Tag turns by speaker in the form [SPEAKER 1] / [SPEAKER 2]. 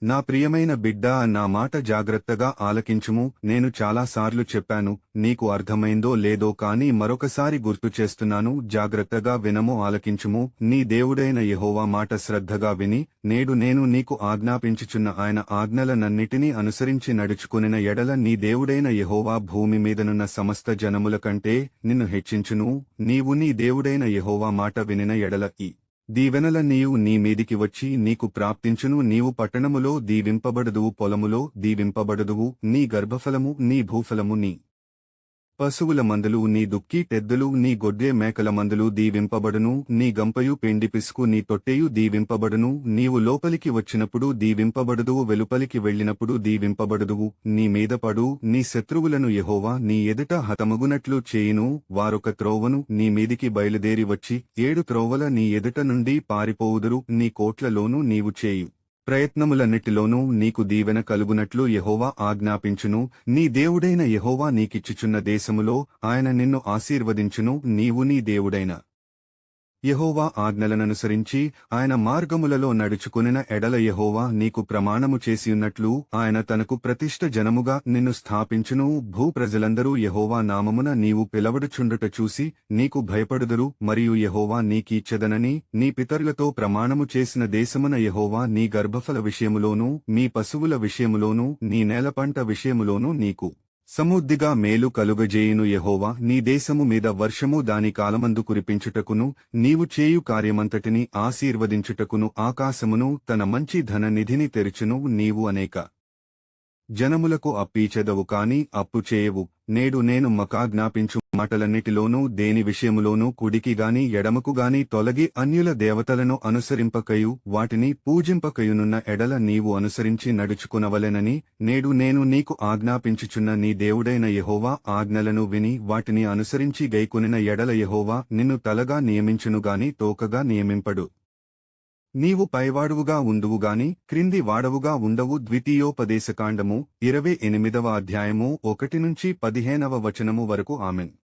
[SPEAKER 1] నా ప్రియమైన బిడ్డా, నా మాట జాగ్రత్తగా ఆలకించుము. నేను చాలాసార్లు చెప్పాను, నీకు అర్థమైందో లేదో కాని మరొకసారి గుర్తు చేస్తున్నాను. జాగ్రత్తగా వినము, ఆలకించుము. నీ దేవుడైన యెహోవా మాట శ్రద్ధగా విని, నేడు నేను నీకు ఆజ్ఞాపించుచున్న ఆయన ఆజ్ఞలనన్నిటినీ అనుసరించి నడుచుకునిన ఎడల నీ దేవుడైన యెహోవా భూమి మీదనున్న సమస్త జనముల కంటే నిన్ను హెచ్చించును. నీవు నీ దేవుడైన యెహోవా మాట వినిన ఎడల ఈ దీవెనల నీవు నీ మీదికి వచ్చి నీకు ప్రాప్తించును. నీవు పట్టణములో దీవింపబడదువు, పొలములో దీవింపబడదువు. నీ గర్భఫలము, నీ భూఫలము, నీ పశువుల మందలు, నీ దుక్కి టెద్దులు, నీ గొడ్డె మేకల మందలు దీవింపబడును. నీ గంపయు పెండి పిసుకు, నీ తొట్టెయు దీవింపబడును. నీవు లోపలికి వచ్చినప్పుడు దీవింపబడుదువు, వెలుపలికి వెళ్ళినప్పుడు దీవింపబడుదువు. నీ మీద పడు, నీ శత్రువులను యెహోవా నీ ఎదుట హతమగునట్లు చేయును. వారొక త్రోవను నీ మీదికి బయలుదేరి వచ్చి 7 త్రోవల నీ ఎదుట నుండి పారిపోవుదురు. నీ కోట్లలోనూ నీవు చేయు ప్రయత్నములన్నిటిలోనూ నీకు దీవెన కలుగునట్లు యెహోవా ఆజ్ఞాపించును. నీ దేవుడైన యెహోవా నీకిచ్చుచున్న దేశములో ఆయన నిన్ను ఆశీర్వదించును. నీవు నీ దేవుడైన యెహోవా ఆజ్ఞలననుసరించి ఆయన మార్గములలో నడుచుకునిన ఎడల యెహోవా నీకు ప్రమాణము చేసియున్నట్లు ఆయన తనకు ప్రతిష్ఠ జనముగా నిన్ను స్థాపించును. భూప్రజలందరూ యెహోవా నామమున నీవు పిలవడుచుండుట చూసి నీకు భయపడుదురు. మరియు యెహోవా నీకీచ్చెదనని నీ పితరులతో ప్రమాణము చేసిన దేశమున యెహోవా నీ గర్భఫల విషయములోనూ, మీ పశువుల విషయములోనూ, నీ నేలపంట విషయములోనూ నీకు సమృద్ధిగా మేలు కలుగజేయును. యెహోవా నీ దేశము మీద వర్షము దాని కాలమందు కురిపించుటకును, నీవు చేయు కార్యమంతటిని ఆశీర్వదించుటకును ఆకాశమును తన మంచి ధన నిధిని తెరుచును. నీవు అనేక జనములకు అప్పీచెదవు కాని అప్పు చేయవు. నేడు నేను మకాజ్ఞాపించు మాటలన్నిటిలోనూ దేని విషయములోనూ కుడికిగాని ఎడమకుగాని తొలగి అన్యుల దేవతలను అనుసరింపకయు వాటిని పూజింపకయునున్న ఎడల నీవు అనుసరించి నడుచుకునవలెనని నేడు నేను నీకు ఆజ్ఞాపించుచున్న నీ దేవుడైన యెహోవా ఆజ్ఞలను విని వాటిని అనుసరించి గైకొనిన ఎడల యెహోవా నిన్ను తలగా నియమించునుగాని తోకగా నియమింపడు. నీవు పైవాడువుగా ఉందువుగాని క్రింది వాడవుగా ఉండవు. ద్వితీయోపదేశకాండము 28వ అధ్యాయము 1 నుంచి 15వ వచనము వరకు. ఆమెన్.